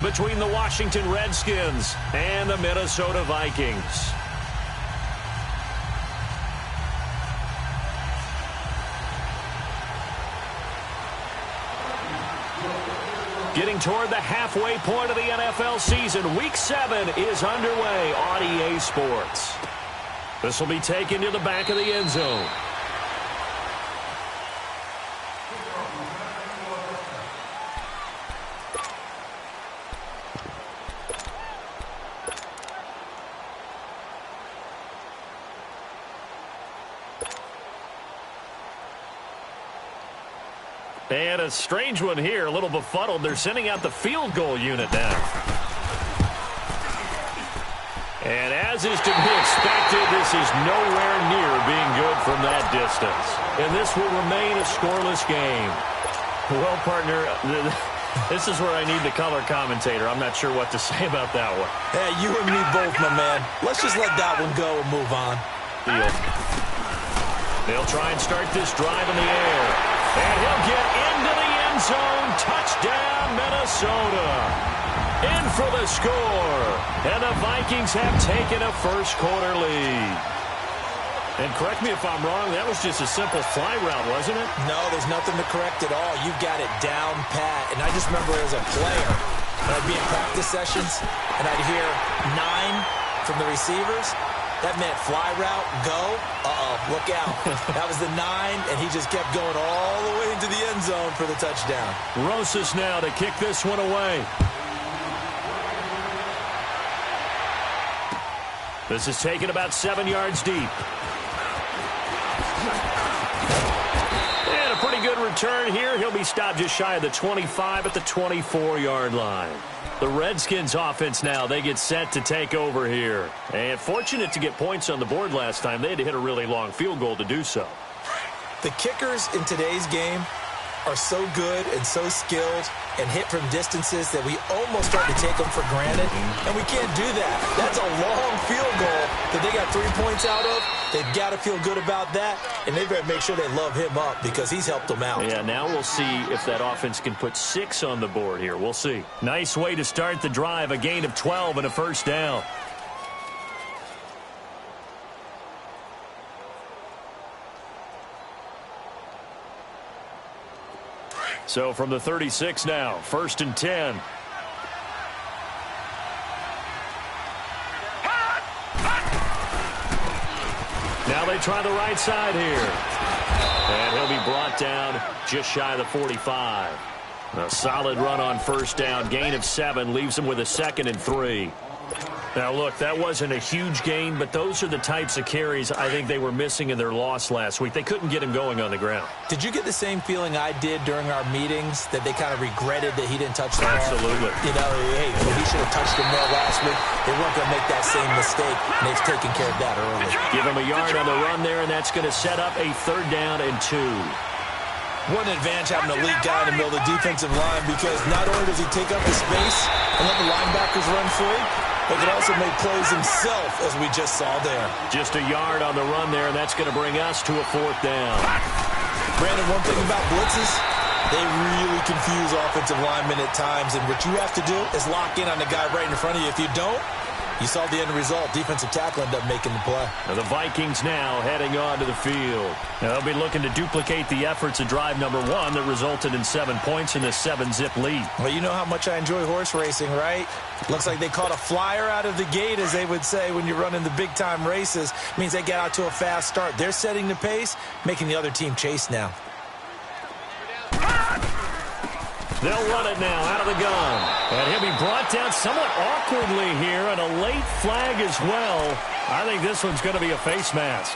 Between the Washington Redskins and the Minnesota Vikings. Getting toward the halfway point of the NFL season, Week 7 is underway on EA Sports. This will be taken to the back of the end zone. And a strange one here, a little befuddled. They're sending out the field goal unit now. And as is to be expected, this is nowhere near being good from that distance. And this will remain a scoreless game. Well, partner, this is where I need the color commentator. I'm not sure what to say about that one. Hey, you and me both, my man. Let's just let that one go and move on. They'll try and start this drive in the air. And he'll get into the end zone. Touchdown, Minnesota. In for the score. And the Vikings have taken a first-quarter lead. And correct me if I'm wrong, that was just a simple fly route, wasn't it? No, there's nothing to correct at all. You got it down pat. And I just remember as a player, when I'd be in practice sessions, and I'd hear 9 from the receivers. That meant fly route, go, look out. That was the 9, and he just kept going all the way into the end zone for the touchdown. Rosas now to kick this one away. This is taken about 7 yards deep. And a pretty good return here. He'll be stopped just shy of the 25 at the 24-yard line. The Redskins offense now, they get set to take over here. And fortunate to get points on the board last time. They had to hit a really long field goal to do so. The kickers in today's game are so good and so skilled and hit from distances that we almost start to take them for granted. And we can't do that. That's a long field goal that they got 3 points out of. They've got to feel good about that, and they better make sure they love him up because he's helped them out. Yeah, now we'll see if that offense can put 6 on the board here. We'll see. Nice way to start the drive, a gain of 12 and a first down. So from the 36 now, 1st and 10. Now they try the right side here. And he'll be brought down just shy of the 45. A solid run on first down. Gain of 7 leaves him with a 2nd and 3. Now, look, that wasn't a huge gain, but those are the types of carries I think they were missing in their loss last week. They couldn't get him going on the ground. Did you get the same feeling I did during our meetings, that they kind of regretted that he didn't touch the ball? Absolutely. You know, hey, he should have touched him more last week. They weren't going to make that same mistake, and they've taken care of that early. Give him a yard on the run there, and that's going to set up a 3rd down and 2. What an advantage having an elite guy in the middle of the defensive line, because not only does he take up the space and let the linebackers run free, but can also make plays himself, as we just saw there. Just a yard on the run there, and that's going to bring us to a 4th down. Brandon, one thing about blitzes, they really confuse offensive linemen at times, and what you have to do is lock in on the guy right in front of you. If you don't, you saw the end result. Defensive tackle ended up making the play. Now the Vikings now heading onto the field. Now they'll be looking to duplicate the efforts of drive number 1 that resulted in 7 points in this 7-zip lead. Well, you know how much I enjoy horse racing, right? Looks like they caught a flyer out of the gate, as they would say when you're running the big-time races. Means they get out to a fast start. They're setting the pace, making the other team chase now. They'll run it now out of the gun. And he'll be brought down somewhat awkwardly here, and a late flag as well. I think this one's going to be a face mask.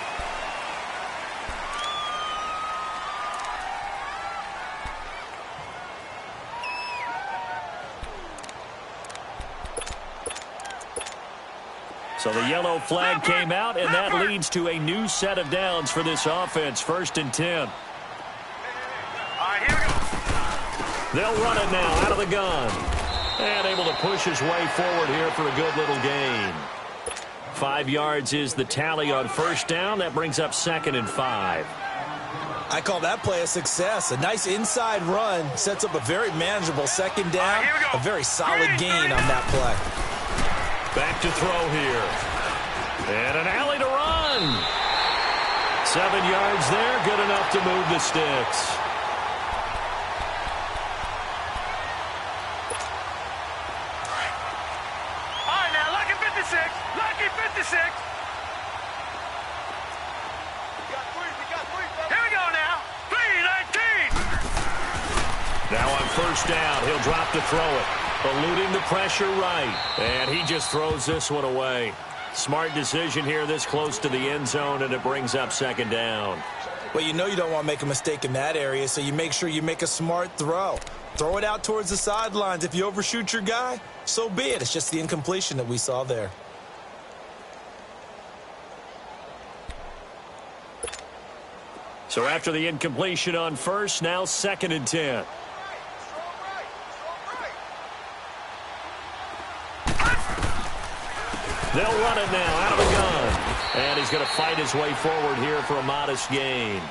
So the yellow flag came out, and that leads to a new set of downs for this offense. 1st and 10. They'll run it now out of the gun. And able to push his way forward here for a good little gain. 5 yards is the tally on first down. That brings up 2nd and 5. I call that play a success. A nice inside run sets up a very manageable second down. A very solid gain on that play. Back to throw here. And an alley to run. 7 yards there, good enough to move the sticks. All right, now, lucky 56. Lucky 56. Here we go now. 3-19. Now on first down, he'll drop to throw it. Eluding the pressure right. And he just throws this one away. Smart decision here this close to the end zone, and it brings up second down. Well, you know you don't want to make a mistake in that area, so you make sure you make a smart throw. Throw it out towards the sidelines. If you overshoot your guy, so be it. It's just the incompletion that we saw there. So after the incompletion on first, now 2nd and 10. They'll run it now out of the gun. And he's going to fight his way forward here for a modest gain.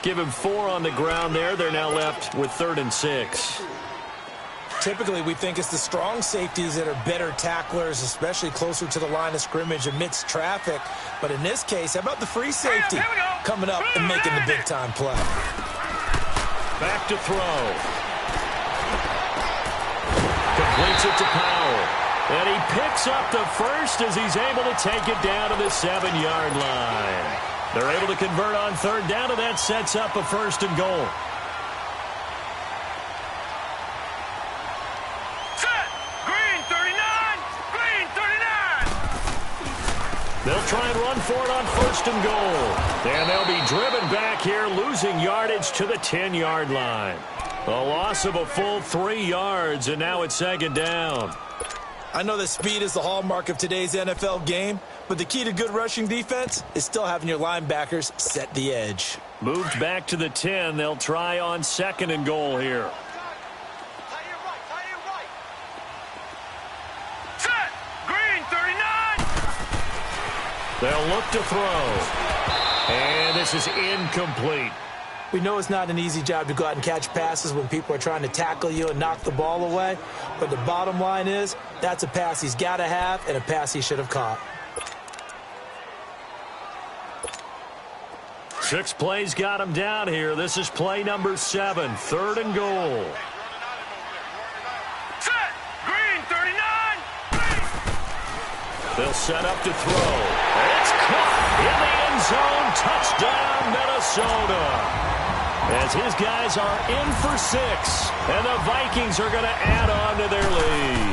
Give him 4 on the ground there. They're now left with 3rd and 6. Typically, we think it's the strong safeties that are better tacklers, especially closer to the line of scrimmage amidst traffic. But in this case, how about the free safety coming up and making the big-time play? Back to throw. Completes it to Powell. And he picks up the first as he's able to take it down to the 7-yard line. They're able to convert on 3rd down, and that sets up a 1st and goal. Set. Green 39. Green 39. They'll try and run for it on 1st and goal. And they'll be driven back here, losing yardage to the 10-yard line. A loss of a full 3 yards, and now it's 2nd down. I know that speed is the hallmark of today's NFL game, but the key to good rushing defense is still having your linebackers set the edge. Moved back to the 10. They'll try on 2nd and goal here. Set. Green 39. They'll look to throw. And this is incomplete. We know it's not an easy job to go out and catch passes when people are trying to tackle you and knock the ball away. But the bottom line is, that's a pass he's got to have and a pass he should have caught. 6 plays got him down here. This is play number 7, 3rd and goal. Set. Green 39. They'll set up to throw. It's caught in the end zone. Touchdown, Minnesota. As his guys are in for 6, and the Vikings are going to add on to their lead.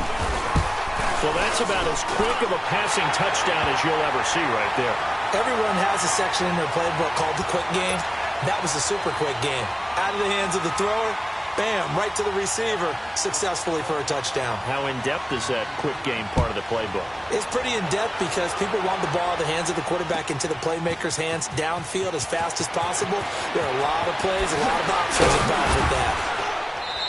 Well, that's about as quick of a passing touchdown as you'll ever see right there. Everyone has a section in their playbook called the quick game. That was a super quick game. Out of the hands of the thrower, bam, right to the receiver, successfully for a touchdown. How in-depth is that quick game part of the playbook? It's pretty in-depth because people want the ball out of the hands of the quarterback into the playmaker's hands downfield as fast as possible. There are a lot of plays, a lot of options involved with that.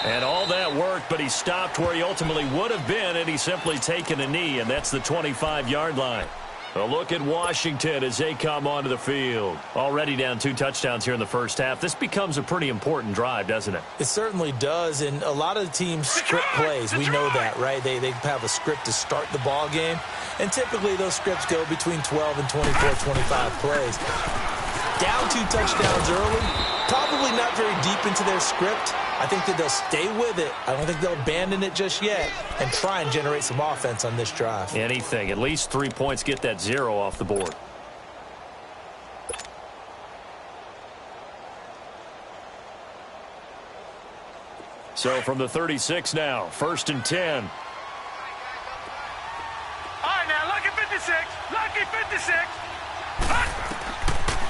And all that worked, but he stopped where he ultimately would have been, and he's simply taken a knee, and that's the 25-yard line. A look at Washington as they come onto the field. Already down 2 touchdowns here in the first half. This becomes a pretty important drive, doesn't it? It certainly does, and a lot of the teams script plays. We know that, right? They have a script to start the ball game, and typically those scripts go between 12 and 24, 25 plays. Down 2 touchdowns early, probably not very deep into their script. I think that they'll stay with it. I don't think they'll abandon it just yet and try and generate some offense on this drive. Anything. At least 3 points, get that 0 off the board. So from the 36 now, 1st and 10. All right, now, lucky 56. Lucky 56.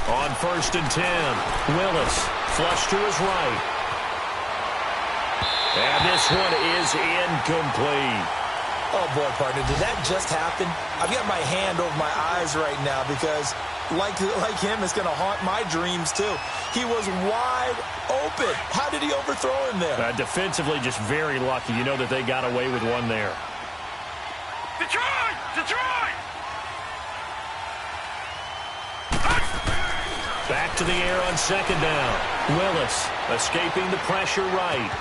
On 1st and 10, Willis flush to his right. And this one is incomplete. Oh, boy, partner, did that just happen? I've got my hand over my eyes right now because, like him, it's going to haunt my dreams, too. He was wide open. How did he overthrow him there? Defensively, just very lucky. You know that they got away with one there. Detroit! Detroit! Back to the air on second down. Willis escaping the pressure right.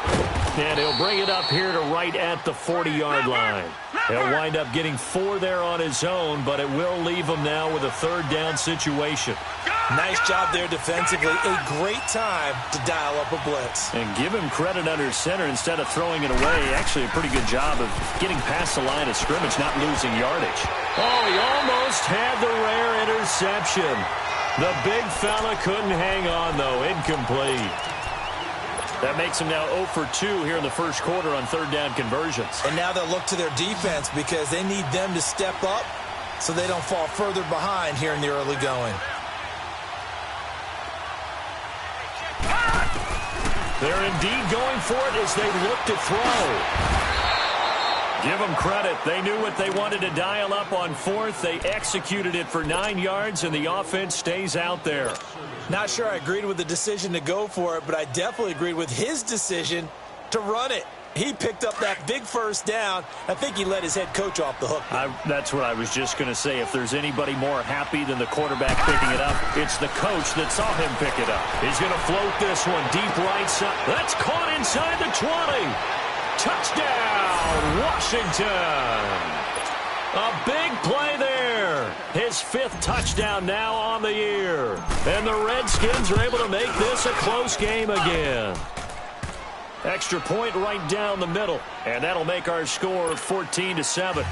And he'll bring it up here to right at the 40-yard line. He'll wind up getting 4 there on his own, but it will leave him now with a third down situation. Nice job there defensively. A great time to dial up a blitz. And give him credit under center instead of throwing it away. Actually a pretty good job of getting past the line of scrimmage, not losing yardage. Oh, he almost had the rare interception. The big fella couldn't hang on, though. Incomplete. That makes him now 0 for 2 here in the first quarter on third down conversions. And now they'll look to their defense because they need them to step up so they don't fall further behind here in the early going. They're indeed going for it as they look to throw. Give them credit. They knew what they wanted to dial up on fourth. They executed it for 9 yards, and the offense stays out there. Not sure I agreed with the decision to go for it, but I definitely agreed with his decision to run it. He picked up that big first down. I think he let his head coach off the hook. That's what I was just going to say. If there's anybody more happy than the quarterback picking it up, it's the coach that saw him pick it up. He's going to float this one deep right side. That's caught inside the 20. Touchdown, Washington. A big play there. His 5th touchdown now on the year. And the Redskins are able to make this a close game again. Extra point right down the middle. And that'll make our score 14-7.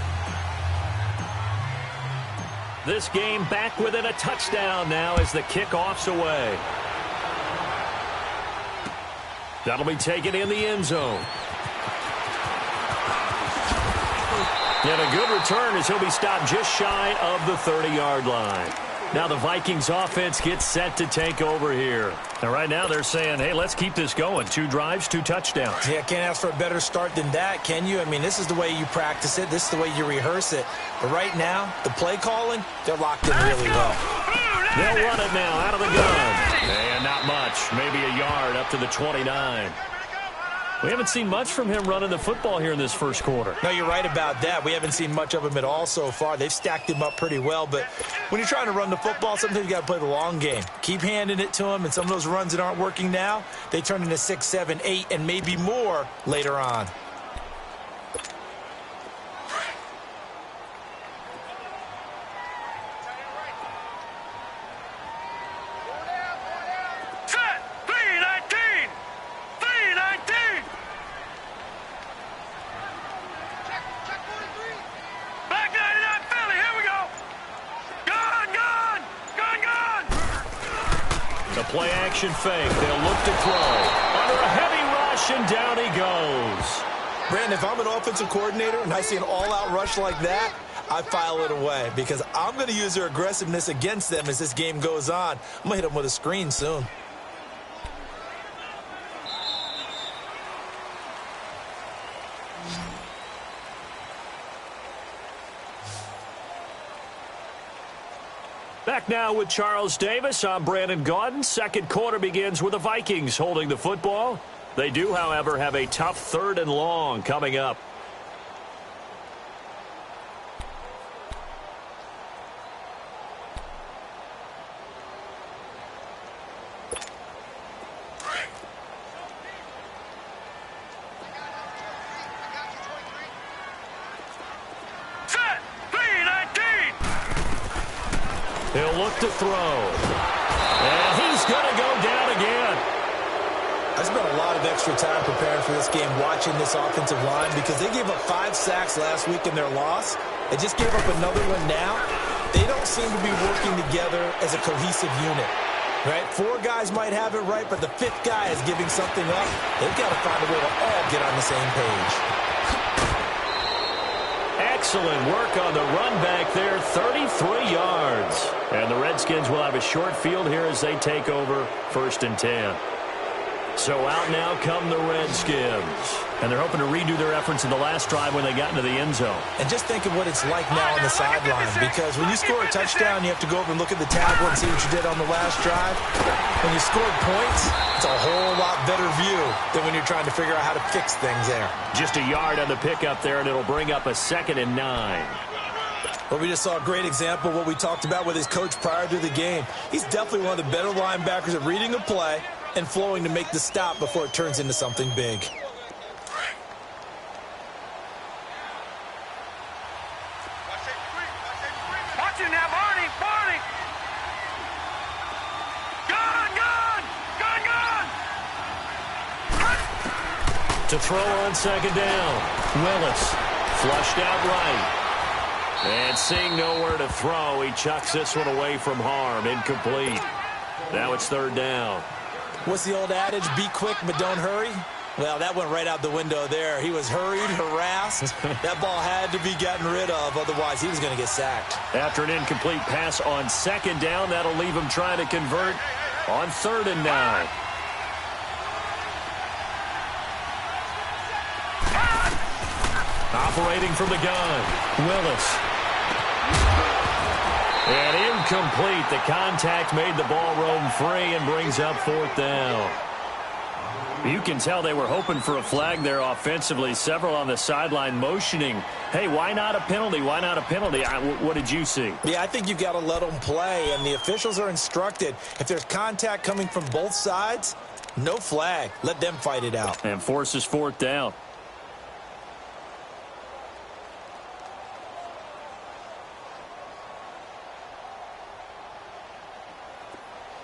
This game back within a touchdown now as the kickoff's away. That'll be taken in the end zone. And a good return as he'll be stopped just shy of the 30-yard line. Now the Vikings offense gets set to take over here. And right now they're saying, hey, let's keep this going. 2 drives, 2 touchdowns. Yeah, can't ask for a better start than that, can you? I mean, this is the way you practice it. This is the way you rehearse it. But right now, the play calling, they're locked in really well. They'll run it now out of the gun. And not much. Maybe a yard up to the 29. We haven't seen much from him running the football here in this first quarter. No, you're right about that. We haven't seen much of him at all so far. They've stacked him up pretty well. But when you're trying to run the football, sometimes you got to play the long game. Keep handing it to him, and some of those runs that aren't working now, they turn into 6, 7, 8, and maybe more later on. Play action fake. They'll look to throw. Under a heavy rush, and down he goes. Brandon, if I'm an offensive coordinator and I see an all-out rush like that, I file it away because I'm going to use their aggressiveness against them as this game goes on. I'm going to hit them with a screen soon. Back now with Charles Davis. I'm Brandon Gaudin. Second quarter begins with the Vikings holding the football. They do, however, have a tough 3rd and long coming up. He'll look to throw. And he's going to go down again. I spent a lot of extra time preparing for this game watching this offensive line because they gave up 5 sacks last week in their loss. They just gave up another one now. They don't seem to be working together as a cohesive unit. Right? 4 guys might have it right, but the 5th guy is giving something up. They've got to find a way to all get on the same page. Excellent work on the run back there, 33 yards. And the Redskins will have a short field here as they take over 1st and 10. So out now come the Redskins. And they're hoping to redo their efforts in the last drive when they got into the end zone. And just think of what it's like now on the sideline, because when you score a touchdown, you have to go over and look at the tablet and see what you did on the last drive. When you scored points, it's a whole lot better view than when you're trying to figure out how to fix things there. Just a yard on the pickup there, and it'll bring up a 2nd and 9. Well, we just saw a great example of what we talked about with his coach prior to the game. He's definitely one of the better linebackers at reading a play and flowing to make the stop before it turns into something big. Watch it now, Barney! Barney! Gun! To throw on second down. Willis flushed out right. And seeing nowhere to throw, he chucks this one away from harm. Incomplete. Now it's third down. What's the old adage? Be quick, but don't hurry? Well, that went right out the window there. He was hurried, harassed. That ball had to be gotten rid of, otherwise he was going to get sacked. After an incomplete pass on second down, that'll leave him trying to convert on 3rd and 9. Operating from the gun, Willis. And incomplete. The contact made the ball roam free and brings up 4th down. You can tell they were hoping for a flag there offensively. Several on the sideline motioning, hey, why not a penalty? Why not a penalty? What did you see? Yeah, I think you've got to let them play, and the officials are instructed. If there's contact coming from both sides, no flag. Let them fight it out. And forces 4th down.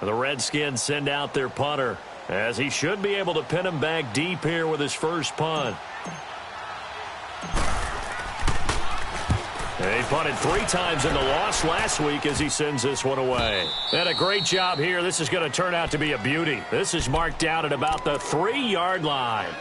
The Redskins send out their punter, as he should be able to pin him back deep here with his first punt. He punted 3 times in the loss last week as he sends this one away. And a great job here. This is going to turn out to be a beauty. This is marked down at about the 3-yard line.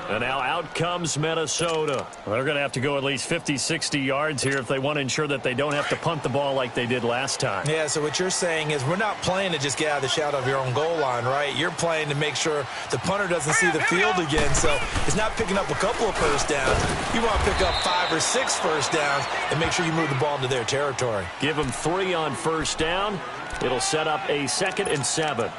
And now out comes Minnesota. They're going to have to go at least 50, 60 yards here if they want to ensure that they don't have to punt the ball like they did last time. Yeah, so what you're saying is we're not playing to just get out of the shadow of your own goal line, right? You're playing to make sure the punter doesn't see the field again. So it's not picking up a couple of first downs. You want to pick up 5 or 6 first downs and make sure you move the ball into their territory. Give them 3 on first down. It'll set up a 2nd and 7.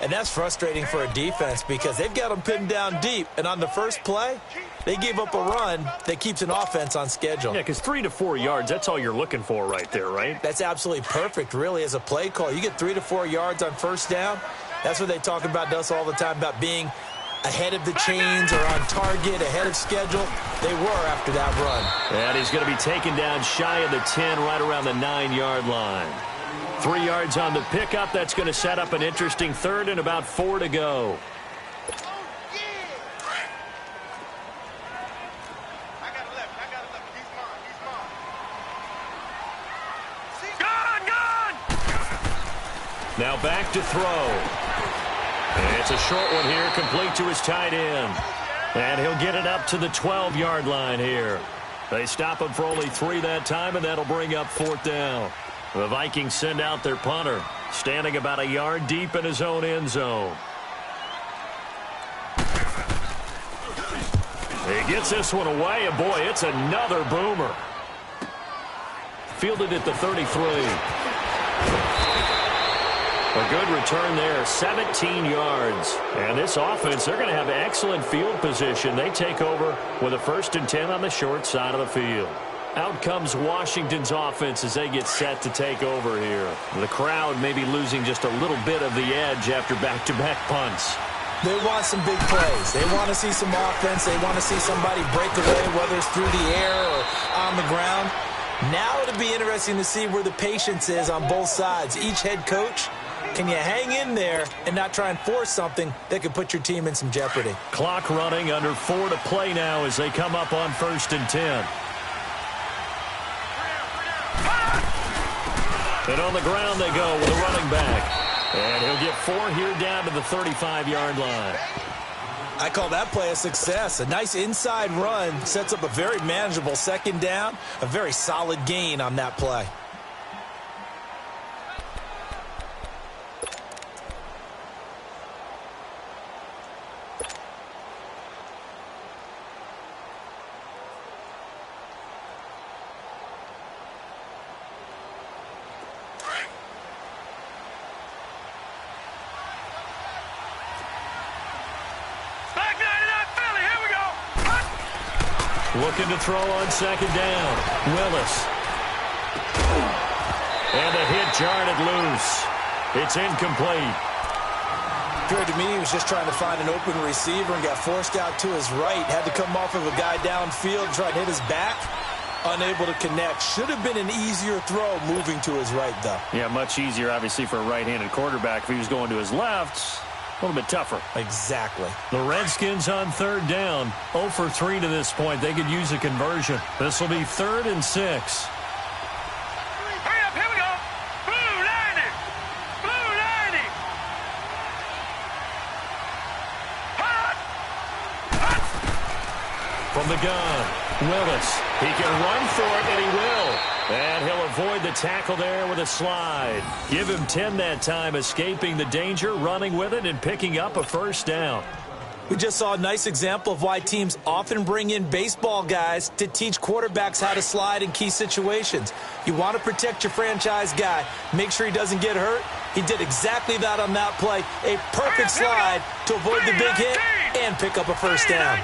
And that's frustrating for a defense because they've got them pinned down deep. And on the first play, they gave up a run that keeps an offense on schedule. Yeah, because 3 to 4 yards, that's all you're looking for right there, right? That's absolutely perfect, really, as a play call. You get 3 to 4 yards on first down. That's what they talk about to us all the time, about being ahead of the chains or on target, ahead of schedule. They were after that run. And he's going to be taken down shy of the 10, right around the 9-yard line. 3 yards on the pickup. That's going to set up an interesting 3rd and about 4 to go. Now back to throw. And it's a short one here, complete to his tight end. And he'll get it up to the 12-yard line here. They stop him for only 3 that time, and that'll bring up 4th down. The Vikings send out their punter, standing about a yard deep in his own end zone. He gets this one away, and boy, it's another boomer. Fielded at the 33. A good return there, 17 yards. And this offense, they're going to have excellent field position. They take over with a 1st and 10 on the short side of the field. Out comes Washington's offense as they get set to take over here. The crowd may be losing just a little bit of the edge after back-to-back punts. They want some big plays. They want to see some offense. They want to see somebody break away, whether it's through the air or on the ground. Now it'll be interesting to see where the patience is on both sides. Each head coach, can you hang in there and not try and force something that could put your team in some jeopardy? Clock running, under 4 to play now as they come up on 1st and 10. And on the ground they go with a running back. And he'll get 4 here down to the 35-yard line. I call that play a success. A nice inside run sets up a very manageable 2nd down. A very solid gain on that play. Looking to throw on 2nd down. Willis And the hit jarred it loose. It's incomplete. Appeared to me he was just trying to find an open receiver and got forced out to his right. Had to come off of a guy downfield, try to hit his back. Unable to connect. Should have been an easier throw moving to his right, though. Yeah, much easier, obviously, for a right-handed quarterback. If he was going to his left, a little bit tougher. Exactly. The Redskins on third down. 0 for 3 to this point. They could use a conversion. This will be 3rd and 6. Hurry up, here we go. Blue 90. Blue 90. Hot. Hot. From the gun, Willis. He can run for it, and he will. And he'll avoid the tackle there with a slide. Give him 10 that time, escaping the danger, running with it, and picking up a first down. We just saw a nice example of why teams often bring in baseball guys to teach quarterbacks how to slide in key situations. You want to protect your franchise guy. Make sure he doesn't get hurt. He did exactly that on that play. A perfect slide to avoid the big hit and pick up a first down.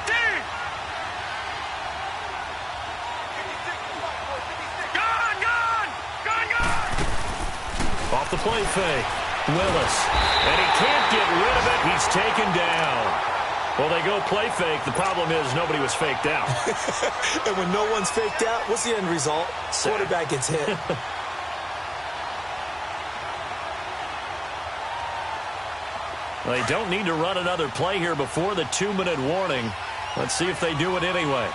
Off the play fake, Willis. And he can't get rid of it. He's taken down. Well, they go play fake. The problem is nobody was faked out. And when no one's faked out, what's the end result? Quarterback gets hit. They don't need to run another play here before the 2-minute warning. Let's see if they do it anyway.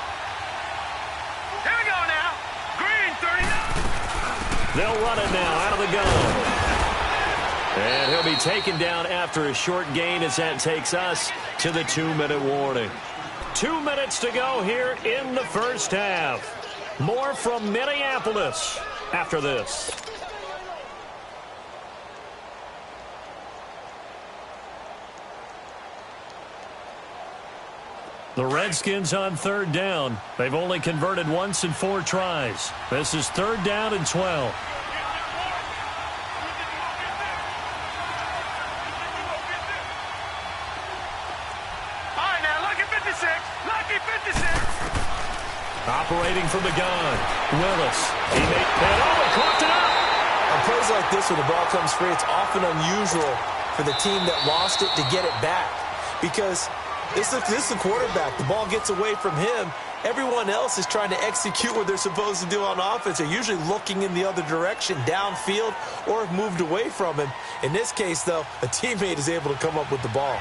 Here we go now. Green 39. They'll run it now out of the gun. And he'll be taken down after a short gain as that takes us to the 2-minute warning. 2 minutes to go here in the first half. More from Minneapolis after this. The Redskins on third down. They've only converted once in 4 tries. This is 3rd down and 12. Operating from the gun, Willis. He made it coughed it up. On plays like this, when the ball comes free, it's often unusual for the team that lost it to get it back. Because this is the quarterback. The ball gets away from him. Everyone else is trying to execute what they're supposed to do on offense. They're usually looking in the other direction, downfield, or have moved away from him. In this case, though, a teammate is able to come up with the ball.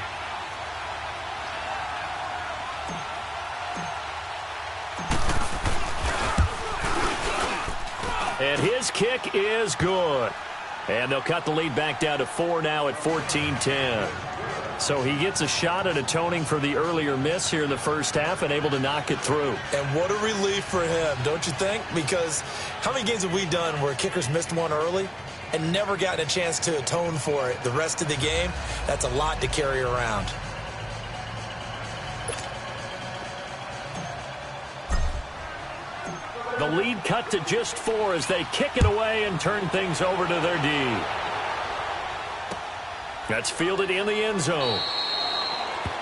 And his kick is good. And they'll cut the lead back down to 4 now at 14-10. So he gets a shot at atoning for the earlier miss here in the first half and able to knock it through. And what a relief for him, don't you think? Because how many games have we done where kickers missed one early and never gotten a chance to atone for it the rest of the game? That's a lot to carry around. The lead cut to just 4 as they kick it away and turn things over to their D. That's fielded in the end zone.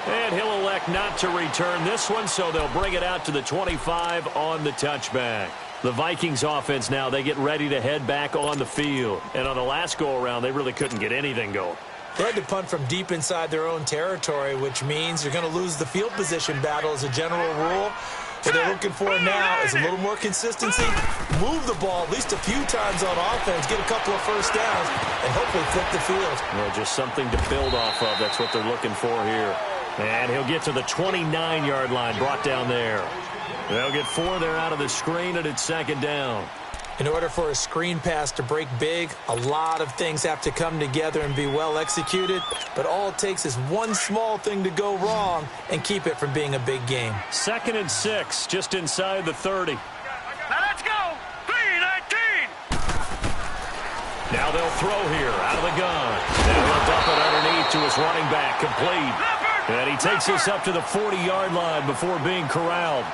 And he'll elect not to return this one, so they'll bring it out to the 25 on the touchback. The Vikings offense now, they get ready to head back on the field. And on the last go-around, they really couldn't get anything going. They had to punt from deep inside their own territory, which means you're going to lose the field position battle as a general rule. What they're looking for now is a little more consistency, move the ball at least a few times on offense, get a couple of first downs, and hopefully flip the field. Well, just something to build off of. That's what they're looking for here. And he'll get to the 29-yard line, brought down there. They'll get 4 there out of the screen, and it's 2nd down. In order for a screen pass to break big, a lot of things have to come together and be well executed. But all it takes is one small thing to go wrong and keep it from being a big game. 2nd and 6, just inside the 30. Now let's go. 3-19. Now they'll throw here out of the gun. And he'll dump it underneath to his running back, complete. And he takes us up to the 40-yard line before being corralled.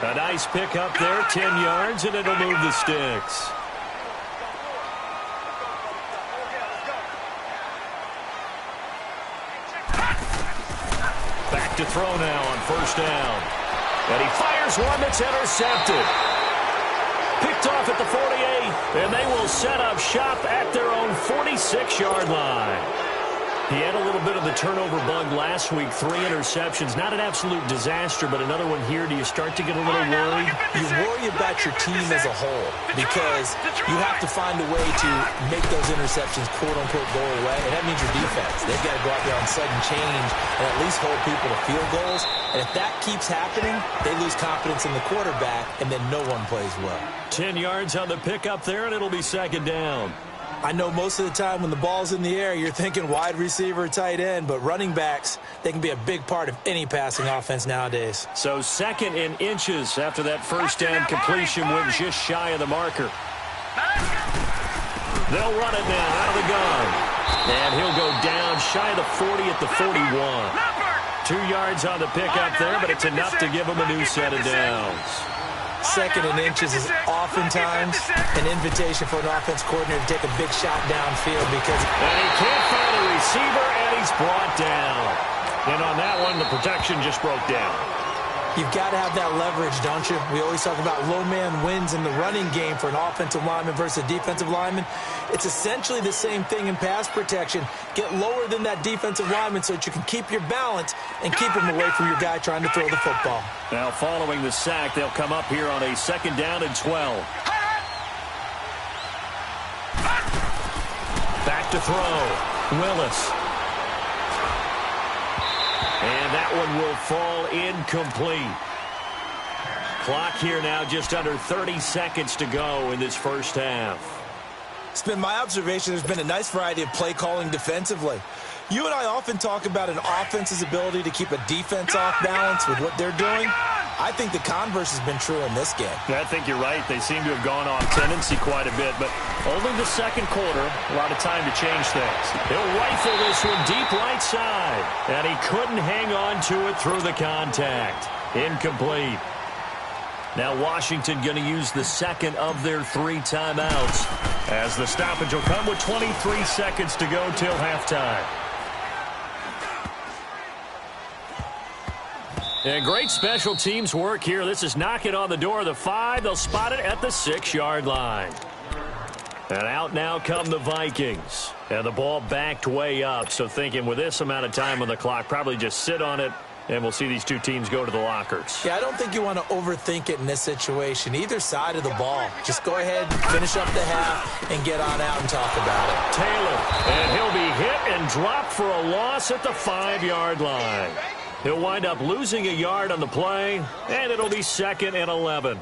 A nice pick up there, 10 yards, and it'll move the sticks. Back to throw now on 1st down. And he fires one that's intercepted. Picked off at the 48, and they will set up shop at their own 46-yard line. He had a little bit of the turnover bug last week, 3 interceptions. Not an absolute disaster, but another one here. Do you start to get a little worried? You worry about your team as a whole because you have to find a way to make those interceptions, quote-unquote, go away, and that means your defense. They've got to go out there on sudden change and at least hold people to field goals. And if that keeps happening, they lose confidence in the quarterback, and then no one plays well. 10 yards on the pickup there, and it'll be second down. I know most of the time when the ball's in the air, you're thinking wide receiver, tight end, but running backs, they can be a big part of any passing offense nowadays. So second in inches after that first down completion went just shy of the marker. They'll run it now out of the gun. And he'll go down shy of the 40 at the 41. 2 yards on the pickup there, but it's enough to give him a new set of downs. Second and inches is oftentimes an invitation for an offense coordinator to take a big shot downfield because... And he can't find a receiver, and he's brought down. And on that one, the protection just broke down. You've got to have that leverage, don't you? We always talk about low man wins in the running game for an offensive lineman versus a defensive lineman. It's essentially the same thing in pass protection. Get lower than that defensive lineman so that you can keep your balance and keep him away from your guy trying to throw the football. Now, following the sack, they'll come up here on a second down and 12. Back to throw. Willis. And that one will fall incomplete. Clock here now just under 30 seconds to go in this first half. It's been my observation there's been a nice variety of play calling defensively. You and I often talk about an offense's ability to keep a defense off balance with what they're doing. I think the converse has been true in this game. I think you're right. They seem to have gone off tendency quite a bit, but only the second quarter, a lot of time to change things. He'll rifle this one deep right side, and he couldn't hang on to it through the contact. Incomplete. Now Washington going to use the second of their 3 timeouts as the stoppage will come with 23 seconds to go till halftime. And great special teams work here. This is knocking on the door of the 5. They'll spot it at the 6-yard line. And out now come the Vikings. And the ball backed way up. So thinking with this amount of time on the clock, probably just sit on it, and we'll see these two teams go to the lockers. Yeah, I don't think you want to overthink it in this situation. Either side of the ball. Just go ahead, finish up the half, and get on out and talk about it. Taylor, and he'll be hit and dropped for a loss at the 5-yard line. He'll wind up losing a yard on the play, and it'll be 2nd and 11.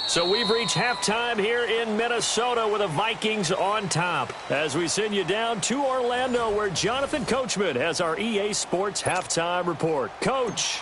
So we've reached halftime here in Minnesota with the Vikings on top as we send you down to Orlando where Jonathan Coachman has our EA Sports Halftime Report. Coach.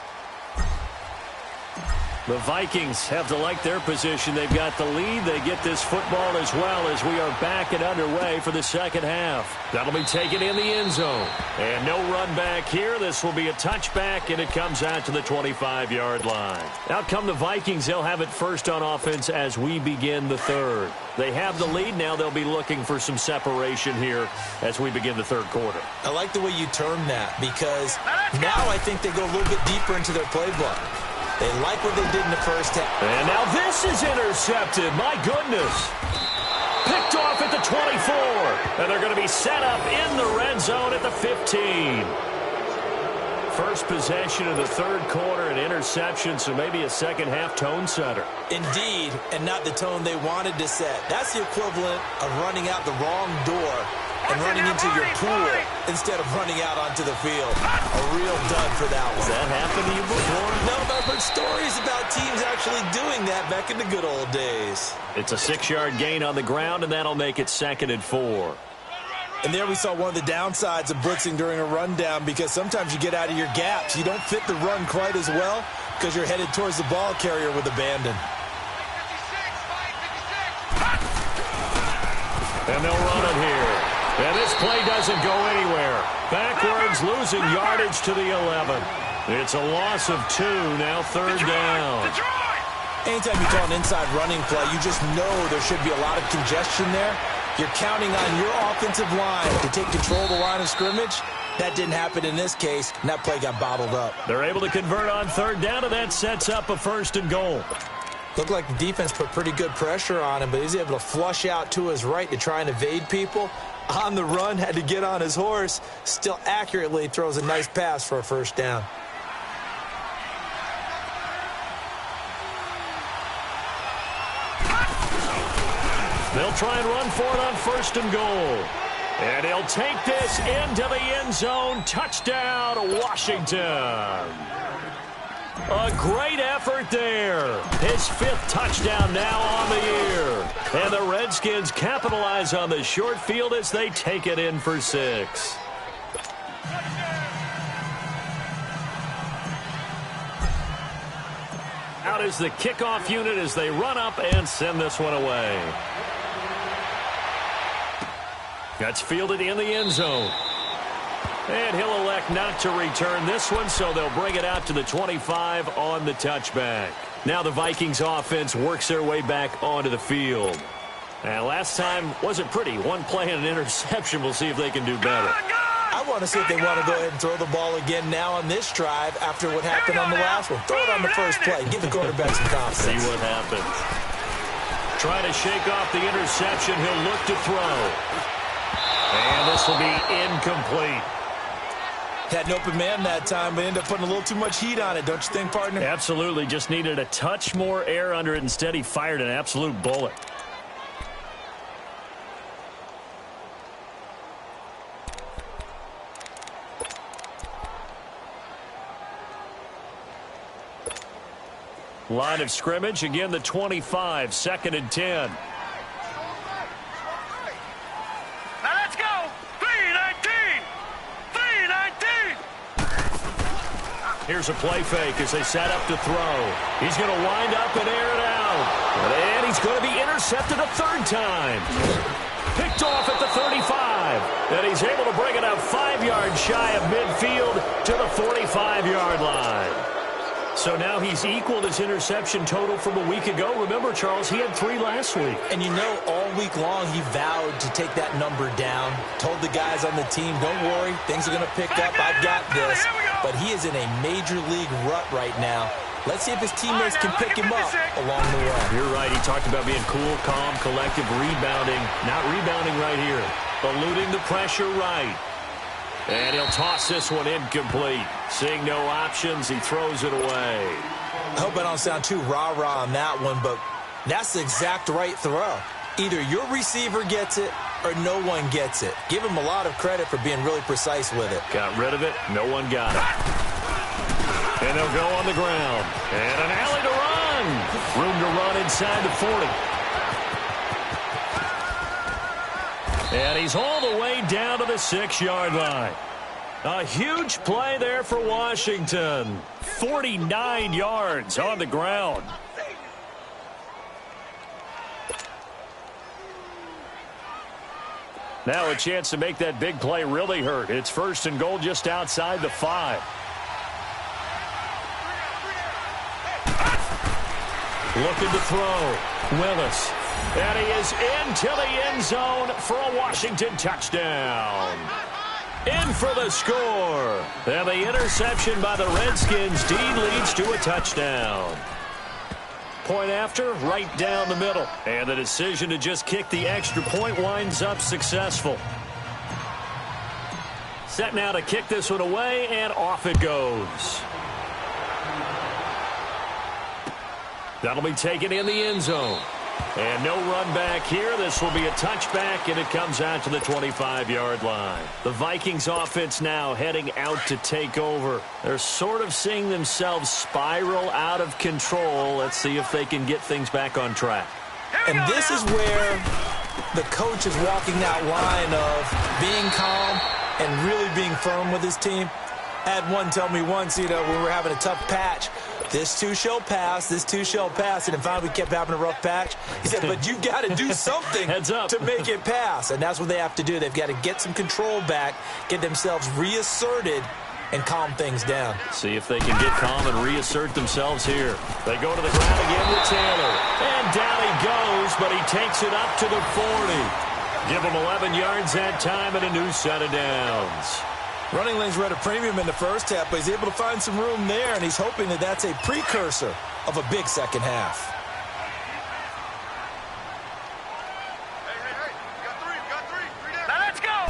The Vikings have to like their position. They've got the lead. They get this football as well as we are back and underway for the second half. That'll be taken in the end zone. And no run back here. This will be a touchback, and it comes out to the 25-yard line. Out come the Vikings. They'll have it first on offense as we begin the third. They have the lead. Now they'll be looking for some separation here as we begin the third quarter. I like the way you term that because now I think they go a little bit deeper into their playbook. They like what they did in the first half. And now this is intercepted. My goodness. Picked off at the 24. And they're going to be set up in the red zone at the 15. First possession of the third quarter, an interception, so maybe a second half tone setter. Indeed, and not the tone they wanted to set. That's the equivalent of running out the wrong door and running into your pool instead of running out onto the field. A real dud for that one. Has that happened to you before? No, but I've heard stories about teams actually doing that back in the good old days. It's a 6-yard gain on the ground, and that'll make it 2nd and 4. And there we saw one of the downsides of blitzing during a rundown because sometimes you get out of your gaps. You don't fit the run quite as well because you're headed towards the ball carrier with abandon. And they'll run it here. And this play doesn't go anywhere. Backwards, losing yardage to the 11. It's a loss of 2, now 3rd down. Anytime you call an inside running play, you just know there should be a lot of congestion there. You're counting on your offensive line to take control of the line of scrimmage, That didn't happen in this case, and that play got bottled up. They're able to convert on third down, and that sets up a 1st and goal. Looked like the defense put pretty good pressure on him, but he's able to flush out to his right to try and evade people. On the run, had to get on his horse. Still accurately throws a nice pass for a 1st down. They'll try and run for it on 1st and goal. And he'll take this into the end zone. Touchdown, Washington. A great effort there. His 5th touchdown now on the year. And the Redskins capitalize on the short field as they take it in for 6. Out is the kickoff unit as they run up and send this one away. That's fielded in the end zone. And he'll elect not to return this one, so they'll bring it out to the 25 on the touchback. Now the Vikings offense works their way back onto the field. And last time wasn't pretty. One play and an interception. We'll see if they can do better. I want to see if they want to go ahead and throw the ball again now on this drive after what happened on the last one. Throw it on the first play. Give the quarterback some confidence. See what happens. Trying to shake off the interception. He'll look to throw. And this will be incomplete. Had an open man that time, but ended up putting a little too much heat on it, don't you think, partner? Absolutely. Just needed a touch more air under it. Instead, he fired an absolute bullet. Line of scrimmage, again the 25, 2nd and 10. Now let's go. 3-19. 3-19. Here's a play fake as they set up to throw. He's going to wind up and air it out. And he's going to be intercepted a 3rd time. Picked off at the 35. And he's able to bring it up 5 yards shy of midfield to the 45-yard line. So now he's equaled his interception total from a week ago. Remember, Charles, he had 3 last week. And you know, all week long he vowed to take that number down. Told the guys on the team, don't worry, things are going to pick up. I've got this. But he is in a major league rut right now. Let's see if his teammates can pick him up along the way. You're right. He talked about being cool, calm, collective, rebounding. Not rebounding right here. Eluding the pressure right. And he'll toss this one incomplete. Seeing no options, he throws it away. I hope I don't sound too rah-rah on that one, but that's the exact right throw. Either your receiver gets it or no one gets it. Give him a lot of credit for being really precise with it. Got rid of it. No one got it. And they'll go on the ground. And an alley to run. Room to run inside the 40. And he's all the way down to the 6-yard line. A huge play there for Washington. 49 yards on the ground. Now a chance to make that big play really hurt. It's 1st and goal just outside the 5. Looking to throw. Willis. And he is into the end zone for a Washington touchdown. In for the score. And the interception by the Redskins. Dean leads to a touchdown. Point after, right down the middle. And the decision to just kick the extra point winds up successful. Set now to kick this one away, and off it goes. That'll be taken in the end zone. And no run back here. This will be a touchback, and it comes out to the 25-yard line. The Vikings offense now heading out to take over. They're sort of seeing themselves spiral out of control. Let's see if they can get things back on track. And this is where the coach is walking that line of being calm and really being firm with his team. I had one tell me once, when we were having a tough patch, this too shall pass, this too shall pass. And then finally we kept having a rough patch. He said, but you've got to do something to make it pass. And that's what they have to do. They've got to get some control back, get themselves reasserted, and calm things down. See if they can get calm and reassert themselves here. They go to the ground again with Taylor. And down he goes, but he takes it up to the 40. Give him 11 yards that time and a new set of downs. Running lanes were at a premium in the first half, but he's able to find some room there, and he's hoping that that's a precursor of a big second half. Now let's go.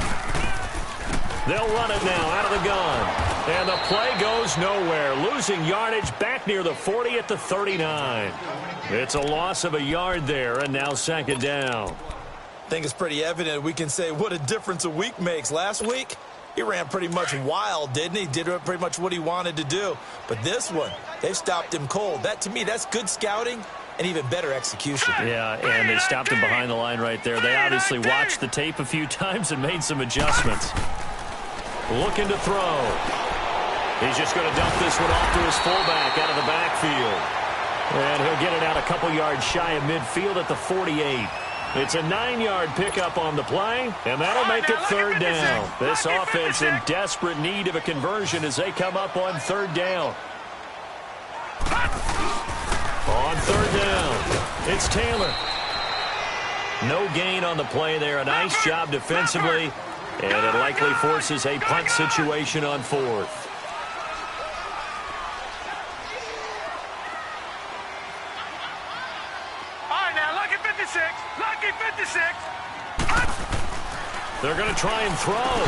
They'll run it now out of the gun. And the play goes nowhere. Losing yardage back near the 40 at the 39. It's a loss of a yard there, and now second down. I think it's pretty evident we can say what a difference a week makes. Last week, he ran pretty much wild, didn't he? Did pretty much what he wanted to do. But this one, they've stopped him cold. That, to me, that's good scouting and even better execution. Yeah, and they stopped him behind the line right there. They obviously watched the tape a few times and made some adjustments. Looking to throw. He's just going to dump this one off to his fullback out of the backfield. And he'll get it out a couple yards shy of midfield at the 48. It's a 9-yard pickup on the play, and that'll make it third down. This offense in desperate need of a conversion as they come up on third down. On third down, it's Taylor. No gain on the play there. A nice job defensively, and it likely forces a punt situation on fourth. Lucky 56. They're going to try and throw.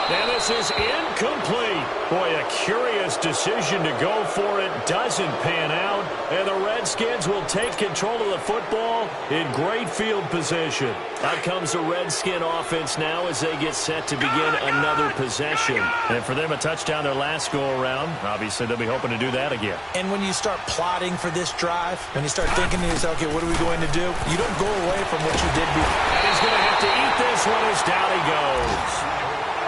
And this is incomplete. Boy, a curious decision to go for it. Doesn't pan out. And the Redskins will take control of the football in great field position. Out comes the Redskin offense now as they get set to begin another possession. And for them, a touchdown their last go-around. Obviously, they'll be hoping to do that again. And when you start plotting for this drive, when you start thinking to yourself, okay, what are we going to do? You don't go away from what you did before. And he's going to have to eat this one as down he goes.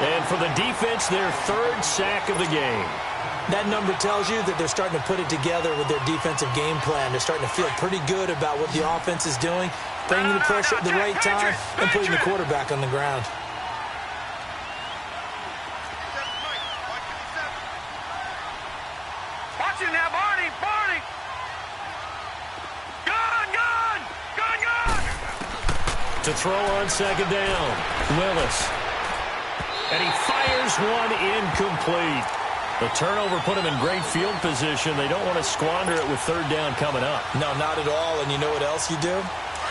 And for the defense, their third sack of the game. That number tells you that they're starting to put it together with their defensive game plan. They're starting to feel pretty good about what the offense is doing, bringing the pressure at the right time, and putting the quarterback on the ground. Watch it now, Barney. Gun. To throw on second down, Willis. And he fires one incomplete. The turnover put him in great field position. They don't want to squander it with third down coming up. No, not at all. And you know what else you do?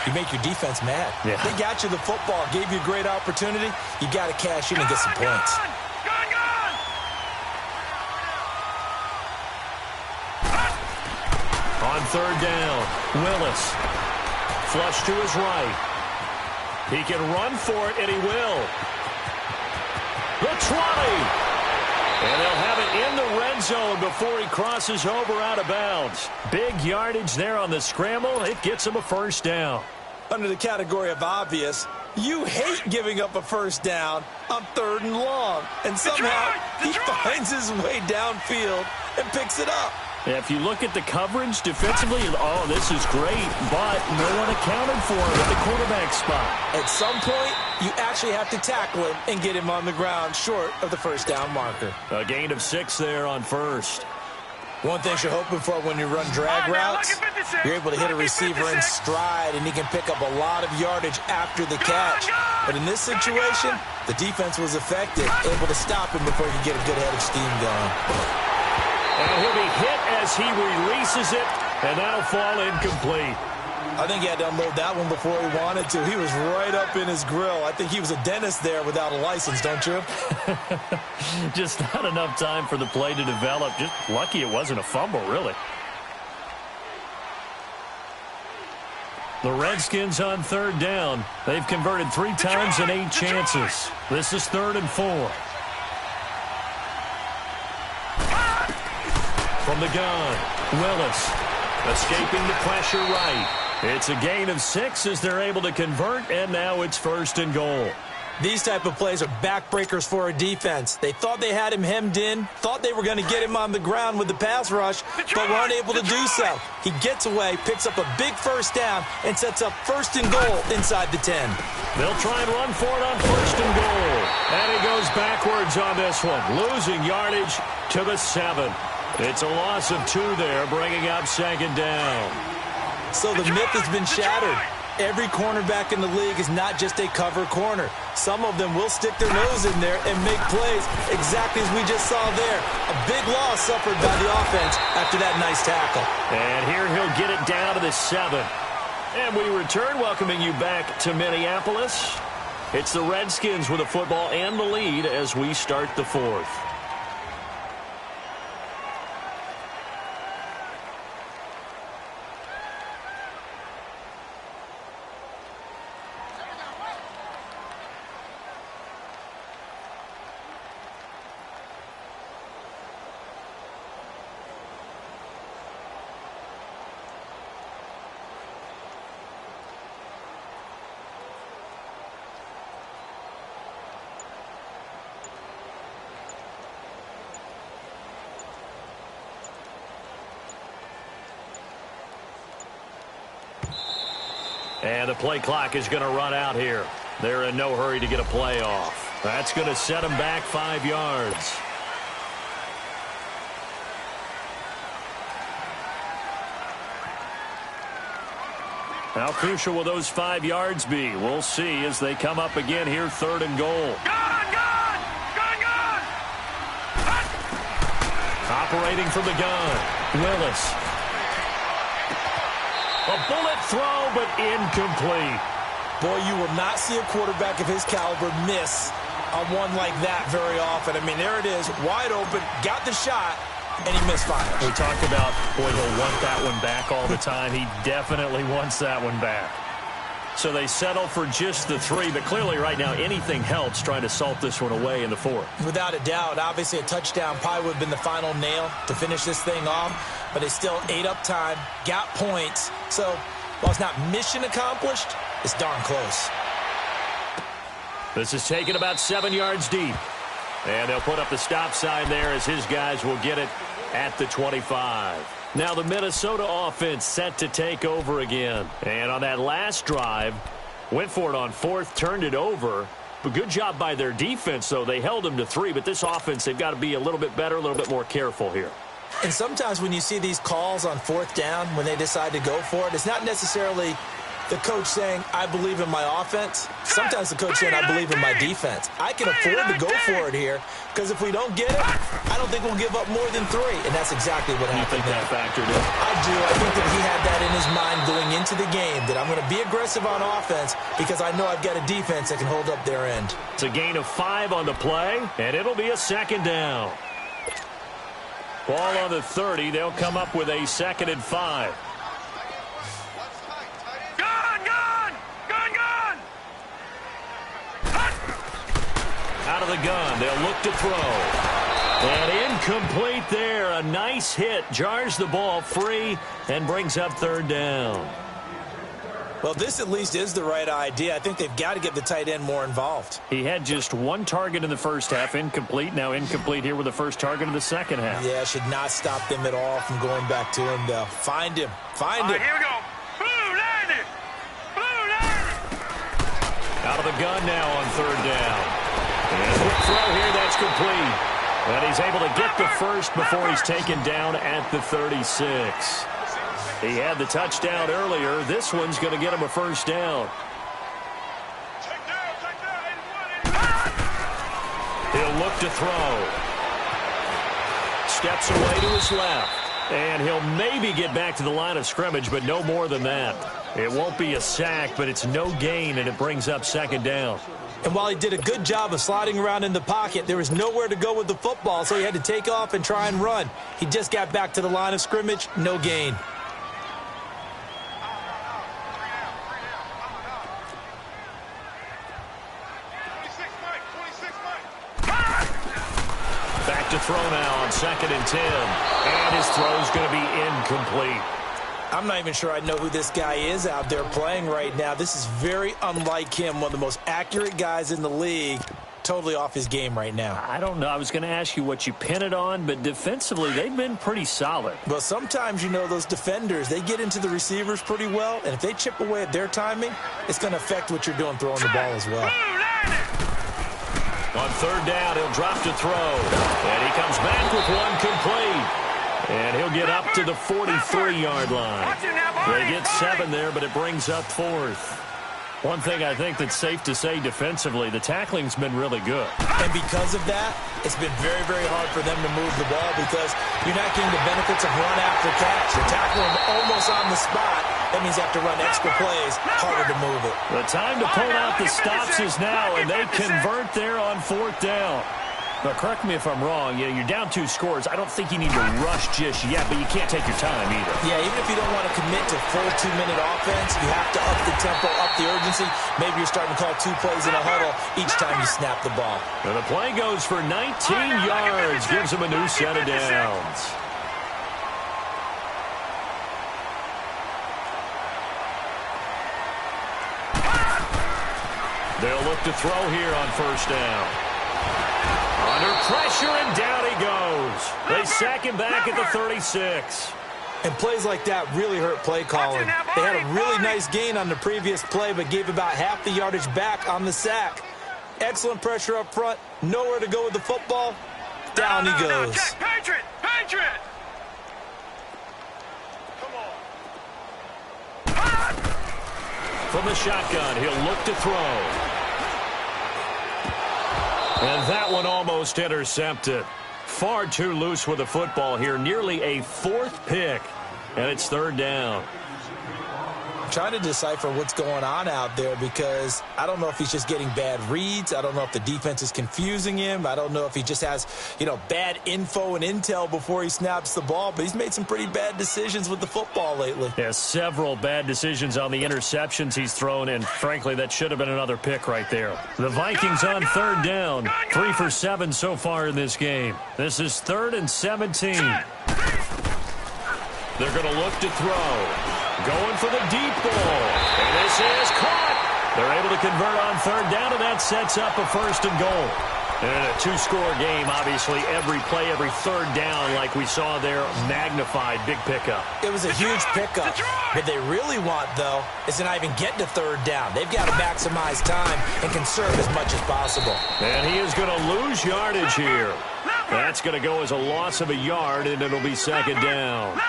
You make your defense mad. Yeah. They got you the football, gave you a great opportunity. You got to cash in and get some points. Gun. On third down, Willis. Flush to his right. He can run for it, and he will. The 20. And they'll have it in the red zone before he crosses over out of bounds. Big yardage there on the scramble. It gets him a first down. Under the category of obvious, you hate giving up a first down on third and long. And somehow he finds his way downfield and picks it up. Yeah, if you look at the coverage defensively, oh, this is great, but no one accounted for him at the quarterback spot. At some point, you actually have to tackle him and get him on the ground short of the first down marker. A gain of 6 there on first. One thing you're hoping for when you run drag routes, you're able to hit a receiver in stride, and he can pick up a lot of yardage after the catch. But in this situation, the defense was effective, able to stop him before he could get a good head of steam going. And he'll be hit as he releases it, and that'll fall incomplete. I think he had to unload that one before he wanted to. He was right up in his grill. I think he was a dentist there without a license, don't you? Just not enough time for the play to develop. Just lucky it wasn't a fumble, really. The Redskins on third down. They've converted 3 times in 8 chances. This is 3rd and 4. From the gun, Willis escaping the pressure right. It's a gain of 6 as they're able to convert, and now it's 1st and goal. These type of plays are backbreakers for a defense. They thought they had him hemmed in, thought they were going to get him on the ground with the pass rush, but were unable to do so. He gets away, picks up a big first down, and sets up 1st and goal inside the 10. They'll try and run for it on 1st and goal. And he goes backwards on this one, losing yardage to the 7. It's a loss of 2 there, bringing up 2nd down. So the myth has been shattered. Every cornerback in the league is not just a cover corner. Some of them will stick their nose in there and make plays exactly as we just saw there. A big loss suffered by the offense after that nice tackle. And here he'll get it down to the 7. And we return, welcoming you back to Minneapolis. It's the Redskins with the football and the lead as we start the 4th. And the play clock is going to run out here. They're in no hurry to get a play off. That's going to set them back 5 yards. How crucial will those 5 yards be? We'll see as they come up again here, 3rd and goal. Gun! Operating from the gun, Willis. A bullet throw, but incomplete. Boy, you will not see a quarterback of his caliber miss on one like that very often. I mean, there it is, wide open, got the shot, and he misfired. We talked about, boy, he'll want that one back all the time. He definitely wants that one back. So they settle for just the 3, but clearly right now anything helps trying to salt this one away in the 4th. Without a doubt, obviously a touchdown probably would have been the final nail to finish this thing off, but they still ate up time, got points. So while it's not mission accomplished, it's darn close. This is taken about 7 yards deep. And they'll put up the stop sign there as his guys will get it at the 25. Now the Minnesota offense set to take over again. And on that last drive, went for it on 4th, turned it over. But good job by their defense, though. They held them to 3, but this offense, they've got to be a little bit better, a little bit more careful here. And sometimes when you see these calls on 4th down, when they decide to go for it, it's not necessarily the coach saying, I believe in my offense. Sometimes the coach saying, I believe in my defense. I can afford to go for it here because if we don't get it, I don't think we'll give up more than 3. And that's exactly what happened. You think that factored in? I do. I think that he had that in his mind going into the game, that I'm going to be aggressive on offense because I know I've got a defense that can hold up their end. It's a gain of 5 on the play, and it'll be a 2nd down. Ball on the 30. They'll come up with a 2nd and 5. Out of the gun, they'll look to throw. And incomplete there. A nice hit. Jars the ball free and brings up 3rd down. Well, this at least is the right idea. I think they've got to get the tight end more involved. He had just 1 target in the first half, incomplete. Now incomplete here with the first target in the second half. Yeah, should not stop them at all from going back to him, though. Find him. Find him. Here we go. Blue landed. Out of the gun now on 3rd down. And a quick throw here, that's complete. And he's able to get the first before he's taken down at the 36. He had the touchdown earlier. This one's going to get him a 1st down. He'll look to throw. Steps away to his left. And he'll maybe get back to the line of scrimmage, but no more than that. It won't be a sack, but it's no gain, and it brings up 2nd down. And while he did a good job of sliding around in the pocket, there was nowhere to go with the football, so he had to take off and try and run. He just got back to the line of scrimmage, no gain. Back to throw now on 2nd and 10. And his throw's going to be incomplete. I'm not even sure I know who this guy is out there playing right now. This is very unlike him, one of the most accurate guys in the league. Totally off his game right now. I don't know. I was going to ask you what you pin it on, but defensively, they've been pretty solid. Well, sometimes, you know, those defenders, they get into the receivers pretty well, and if they chip away at their timing, it's going to affect what you're doing throwing the ball as well. On 3rd down, he'll drop to throw. And he comes back with one complete. And he'll get up to the 43-yard line. They get 7 there, but it brings up 4th. One thing I think that's safe to say defensively, the tackling's been really good. And because of that, it's been very, very hard for them to move the ball because you're not getting the benefits of run after catch. You're tackling them almost on the spot. That means you have to run extra plays, harder to move it. The time to pull out the stops is now, and they convert there on 4th down. But correct me if I'm wrong, you're down 2 scores. I don't think you need to rush just yet, but you can't take your time either. Yeah, even if you don't want to commit to full 2-minute offense, you have to up the tempo, up the urgency. Maybe you're starting to call 2 plays in a huddle each time you snap the ball. And the play goes for 19 yards, gives them a new set of downs. They'll look to throw here on 1st down. Under pressure, and down he goes. They sack him back at the 36. And plays like that really hurt play calling. They had a really nice gain on the previous play, but gave about half the yardage back on the sack. Excellent pressure up front. Nowhere to go with the football. Down he goes. Patriot! Patriot! Come on. From the shotgun, he'll look to throw. And that one almost intercepted. Far too loose with the football here. Nearly a 4th pick. And it's 3rd down. I'm trying to decipher what's going on out there because I don't know if he's just getting bad reads. I don't know if the defense is confusing him. I don't know if he just has, bad info and intel before he snaps the ball. But he's made some pretty bad decisions with the football lately. Yeah, several bad decisions on the interceptions he's thrown, and frankly, that should have been another pick right there. The Vikings on 3rd down. 3 for 7 so far in this game. This is 3rd and 17. They're going to look to throw. Going for the deep ball. And this is caught. They're able to convert on 3rd down, and that sets up a 1st and goal. And a 2-score game, obviously, every play, every 3rd down, like we saw there, magnified, big pickup. It was a huge pickup. What they really want, though, is to not even get to 3rd down. They've got to maximize time and conserve as much as possible. And he is going to lose yardage here. That's going to go as a loss of a yard, and it'll be 2nd down.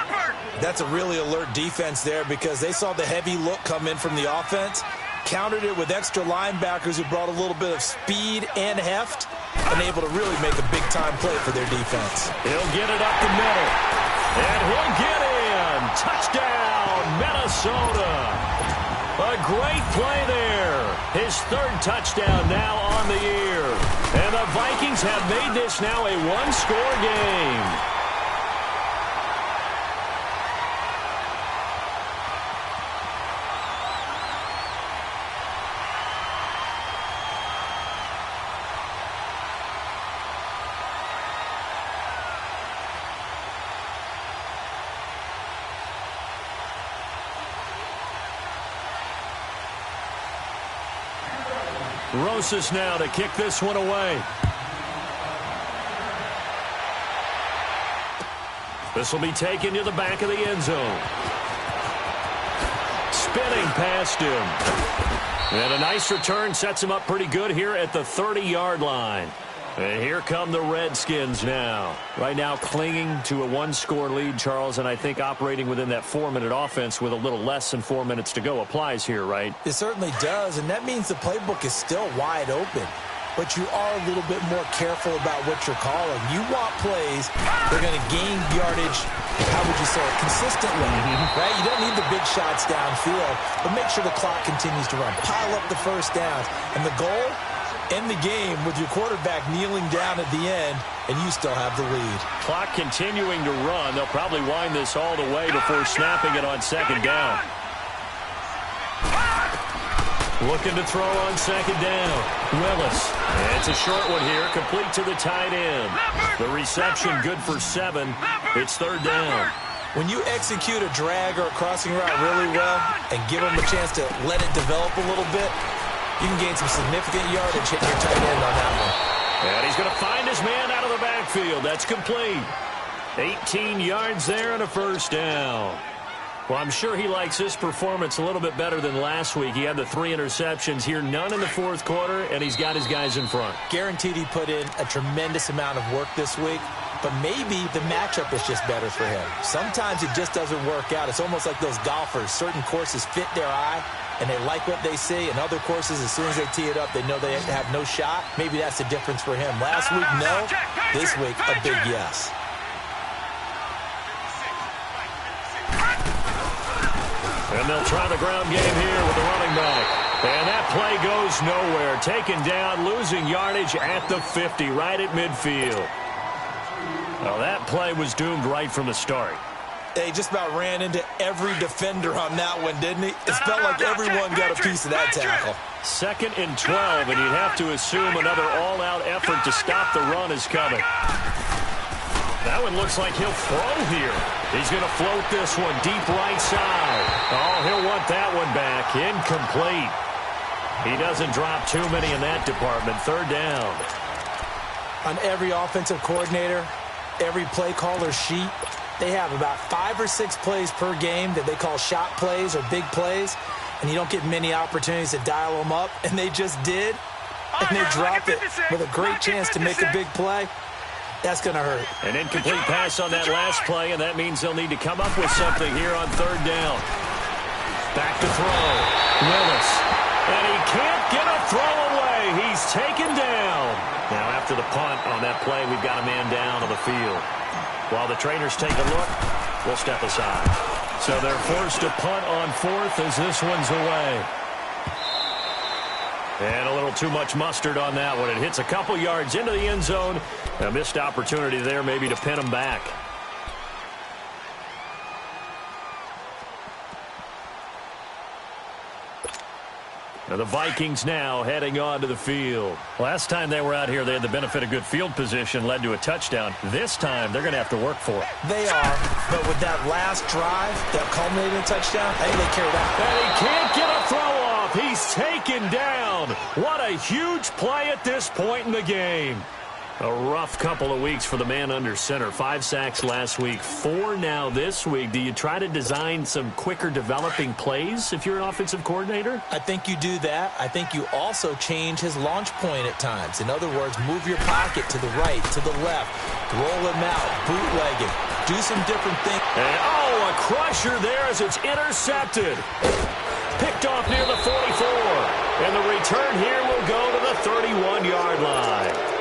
That's a really alert defense there because they saw the heavy look come in from the offense, countered it with extra linebackers who brought a little bit of speed and heft, and able to really make a big-time play for their defense. He'll get it up the middle, and he'll get in. Touchdown, Minnesota. A great play there. His 3rd touchdown now on the year. And the Vikings have made this now a 1-score game. Rosas now to kick this one away. This will be taken to the back of the end zone. Spinning past him. And a nice return sets him up pretty good here at the 30-yard line. And here come the Redskins now. Right now clinging to a 1-score lead, Charles, and I think operating within that 4-minute offense with a little less than 4 minutes to go applies here, right? It certainly does, and that means the playbook is still wide open. But you are a little bit more careful about what you're calling. You want plays that are going to gain yardage, how would you say it, consistently, right? You don't need the big shots downfield, but make sure the clock continues to run. Pile up the 1st downs. And the goal? End the game with your quarterback kneeling down at the end, and you still have the lead. Clock continuing to run. They'll probably wind this all the way before snapping it on 2nd down. Looking to throw on 2nd down. Willis. It's a short one here, complete to the tight end. The reception good for 7. It's 3rd down. When you execute a drag or a crossing route really well and give them a chance to let it develop a little bit, you can gain some significant yardage hitting your tight end on that one. And he's going to find his man out of the backfield. That's complete. 18 yards there and a 1st down. Well, I'm sure he likes this performance a little bit better than last week. He had the 3 interceptions here, none in the 4th quarter, and he's got his guys in front. Guaranteed he put in a tremendous amount of work this week. but maybe the matchup is just better for him. Sometimes it just doesn't work out. It's almost like those golfers. Certain courses fit their eye, and they like what they see. And other courses, as soon as they tee it up, they know they have no shot. Maybe that's the difference for him. Last week, no. This week, a big yes. And they'll try the ground game here with the running back. And that play goes nowhere. Taken down, losing yardage at the 50, right at midfield. Well, that play was doomed right from the start. He just about ran into every defender on that one, didn't he? It felt like everyone got a piece of that tackle. 2nd and 12, and you'd have to assume another all-out effort to stop the run is coming. That one looks like he'll throw here. He's going to float this one deep right side. Oh, he'll want that one back. Incomplete. He doesn't drop too many in that department. 3rd down. On every offensive coordinator, every play caller sheet, they have about 5 or 6 plays per game that they call shot plays or big plays, and you don't get many opportunities to dial them up, and they just did, and they drop it with a great chance to make a big play. That's going to hurt. An incomplete pass on that last play, and that means they'll need to come up with something here on 3rd down. Back to throw. Willis. And he can't get a throw away. He's taken down. Now, after the punt on that play, we've got a man down on the field. While the trainers take a look, we'll step aside. So they're forced to punt on 4th as this one's away. And a little too much mustard on that one. It hits a couple yards into the end zone. A missed opportunity there maybe to pin him back. Now the Vikings now heading onto the field. Last time they were out here, they had the benefit of good field position, led to a touchdown. This time, they're going to have to work for it. They are, but with that last drive that culminated in a touchdown, I think they carried out. And he can't get a throw off. He's taken down. What a huge play at this point in the game. A rough couple of weeks for the man under center. 5 sacks last week, 4 now this week. Do you try to design some quicker developing plays if you're an offensive coordinator? I think you do that. I think you also change his launch point at times. In other words, move your pocket to the right, to the left, roll him out, bootleg him, do some different things. And, oh, a crusher there as it's intercepted. Picked off near the 44. And the return here will go to the 31-yard line.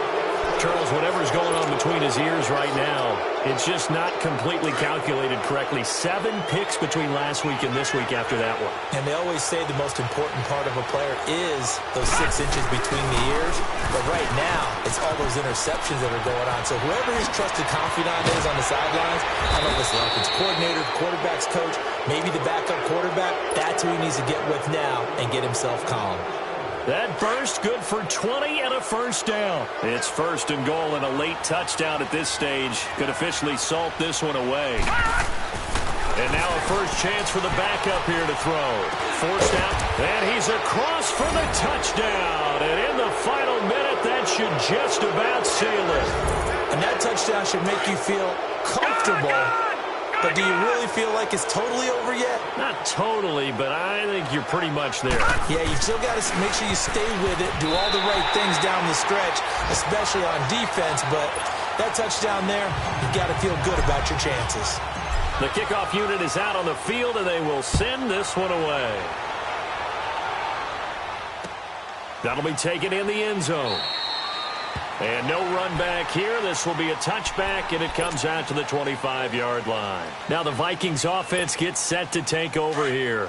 Charles, whatever's going on between his ears right now, it's just not completely calculated correctly. 7 picks between last week and this week after that one. And they always say the most important part of a player is those 6 inches between the ears. But right now, it's all those interceptions that are going on. So whoever his trusted confidant is on the sidelines, I don't know if it's the offense coordinator, the quarterback's coach, maybe the backup quarterback, that's who he needs to get with now and get himself calm. That burst good for 20 and a 1st down. It's 1st and goal and a late touchdown at this stage. Could officially salt this one away. And now a first chance for the backup here to throw. Forced out, and he's across for the touchdown. And in the final minute, that should just about seal it. And that touchdown should make you feel comfortable. But do you really feel like it's totally over yet? Not totally, but I think you're pretty much there. Yeah, you've still got to make sure you stay with it, do all the right things down the stretch, especially on defense. But that touchdown there, you've got to feel good about your chances. The kickoff unit is out on the field, and they will send this one away. That'll be taken in the end zone. And no run back here. This will be a touchback, and it comes out to the 25-yard line. Now the Vikings offense gets set to take over here.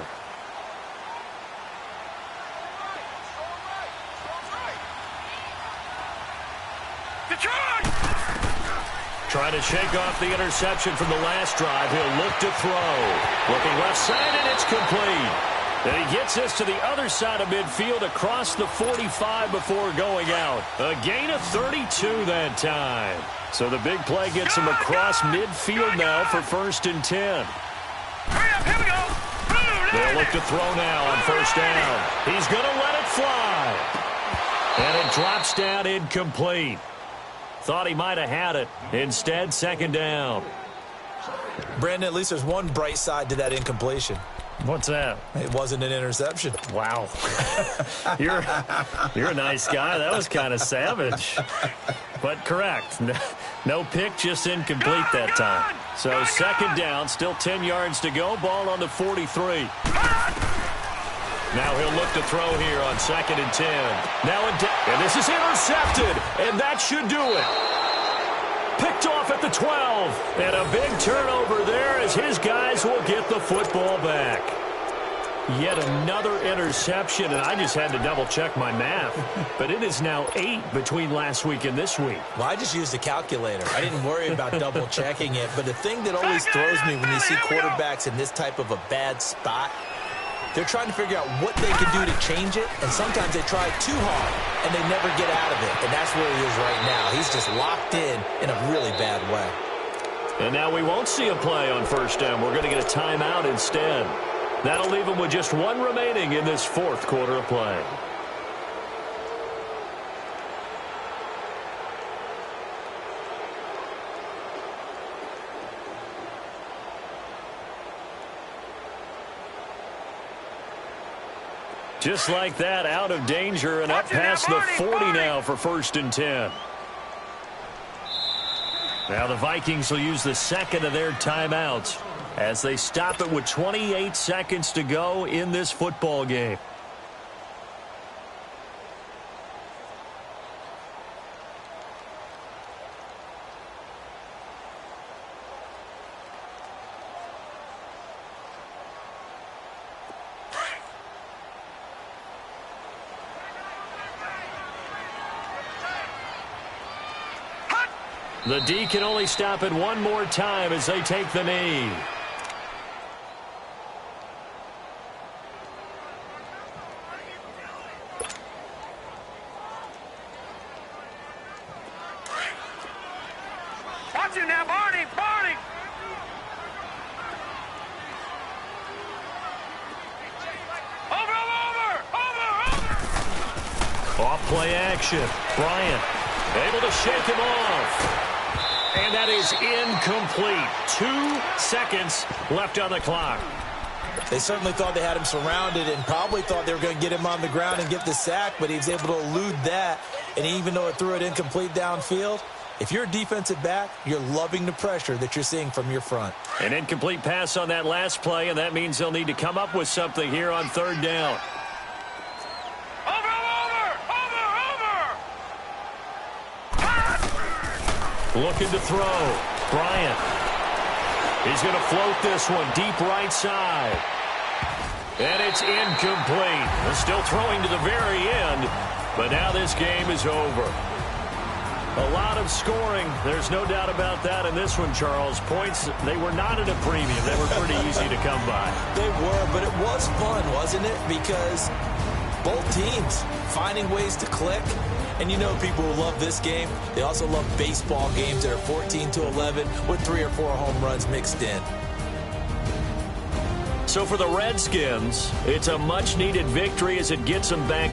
Trying to shake off the interception from the last drive. He'll look to throw. Looking left side, and it's complete. And he gets us to the other side of midfield across the 45 before going out. A gain of 32 that time. So the big play gets him across midfield now for 1st and 10. Here we go. They'll look to throw now on 1st down. He's going to let it fly. And it drops down incomplete. Thought he might have had it. Instead, 2nd down. Brandon, at least there's one bright side to that incompletion. What's that? It wasn't an interception. Wow. You're a nice guy. That was kind of savage. But correct. No pick, just incomplete that time. So second down, still 10 yards to go. Ball on the 43. Now he'll look to throw here on 2nd and 10. And this is intercepted, and that should do it. Picked off at the 12. And a big turnover there as his guys will get the football back. Yet another interception, and I just had to double-check my math. But it is now 8 between last week and this week. Well, I just used a calculator. I didn't worry about double-checking it. But the thing that always throws me when you see quarterbacks in this type of a bad spot, they're trying to figure out what they can do to change it, and sometimes they try too hard, and they never get out of it. And that's where he is right now. He's just locked in a really bad way. And now we won't see a play on first down. We're going to get a timeout instead. That'll leave him with just 1 remaining in this 4th quarter of play. Just like that, out of danger and up past the 40 now for 1st and 10. Now the Vikings will use the 2nd of their timeouts as they stop it with 28 seconds to go in this football game. The D can only stop it one more time as they take the knee. Watch him now, Barney, Barney. Over. Off play action. Bryant able to shake him off. And that is incomplete. 2 seconds left on the clock. They certainly thought they had him surrounded and probably thought they were going to get him on the ground and get the sack, but he was able to elude that. And even though it threw it incomplete downfield, if you're a defensive back, you're loving the pressure that you're seeing from your front. An incomplete pass on that last play, and that means they'll need to come up with something here on 3rd down. Looking to throw. Bryant. He's going to float this one deep right side. And it's incomplete. They're still throwing to the very end, but now this game is over. A lot of scoring. There's no doubt about that in this one, Charles. Points, they were not at a premium. They were pretty easy to come by. They were, but it was fun, wasn't it? Because both teams finding ways to click. And you know people who love this game, they also love baseball games that are 14-11 with 3 or 4 home runs mixed in. So for the Redskins, it's a much-needed victory as it gets them back